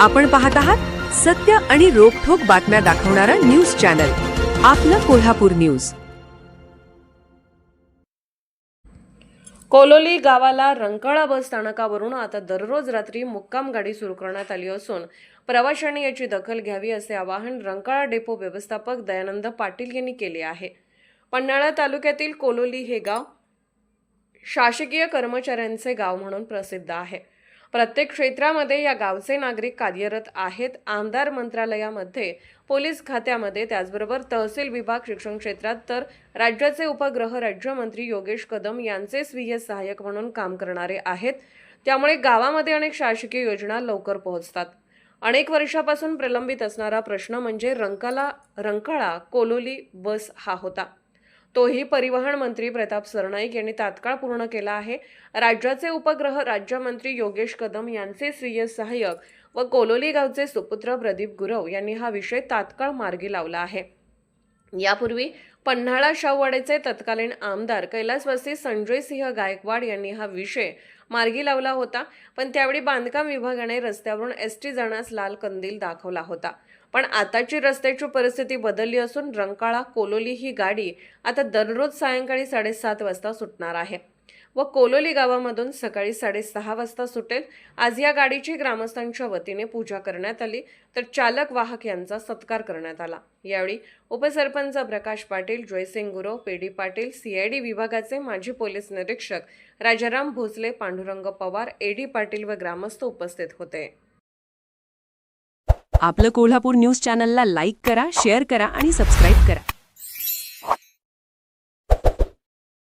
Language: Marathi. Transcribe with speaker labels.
Speaker 1: आपण पाहत आहात सत्य आणि रोखठोक बातम्या दाखवणारा न्यूज चॅनल आपलं कोल्हापूर न्यूज।
Speaker 2: कोलोली गावाला रंकाळा बस स्थानकावरून आता दररोज रात्री मुक्काम गाडी सुरू करण्यात आली असून प्रवाशांनी याची दखल घ्यावी असे आवाहन रंकाळा डेपो व्यवस्थापक दयानंद पाटील यांनी केले आहे। पन्हाळा तालुक्यातील कोलोली हे गाव शासकीय कर्मचाऱ्यांचे गाव म्हणून प्रसिद्ध आहे। प्रत्येक क्षेत्रामध्ये या गावचे नागरिक कार्यरत आहेत। आमदार मंत्रालयामध्ये, पोलीस खात्यामध्ये, त्याचबरोबर तहसील विभाग, शिक्षण क्षेत्रात तर राज्याचे उपगृह राज्यमंत्री योगेश कदम यांचे स्वीय सहाय्यक म्हणून काम करणारे आहेत। त्यामुळे गावामध्ये अनेक शासकीय योजना लवकर पोहोचतात। अनेक वर्षापासून प्रलंबित असणारा प्रश्न म्हणजे रंकाळा कोलोली बस हा होता। तोही परिवहन मंत्री प्रताप सरनाईक यांनी तात्काळ पूर्ण केला आहे। राज्याचे उपगृह राज्यमंत्री योगेश कदम यांचे स्वीय सहाय्यक व कोलोली गावचे सुपुत्र प्रदीप गुरव यांनी हा विषय तात्काळ मार्गी लावला आहे। यापूर्वी पन्हाळा शाहूवाडीचे तत्कालीन आमदार कैलासवासी संजय सिंह गायकवाड यांनी हा विषय मार्गी लावला होता, पण त्यावेळी बांधकाम विभागाने रस्त्यावरून एसटी जाण्यास लाल कंदील दाखवला होता। पण आताची रस्त्याची परिस्थिती बदलली असून रंकाळा कोलोली ही गाडी आता दररोज सायंकाळी 7:30 वाजता सुटणार आहे व कोलोली गावामधून सकाळी 6:30 वाजता सुटेल। आज या गाडीची ग्रामस्थांच्या वतीने पूजा करण्यात आली, तर चालक वाहक यांचा सत्कार करण्यात आला। यावेळी उपसरपंच प्रकाश पाटील, जयसिंग गुरव, पेडी पाटील, सीआयडी विभागाचे माजी पोलीस निरीक्षक राजाराम भोसले, पांडुरंग पवार, एडी पाटील व ग्रामस्थ उपस्थित होते।
Speaker 1: आपलं कोल्हापूर न्यूज चॅनलला लाईक करा, शेअर करा आणि सबस्क्राईब करा।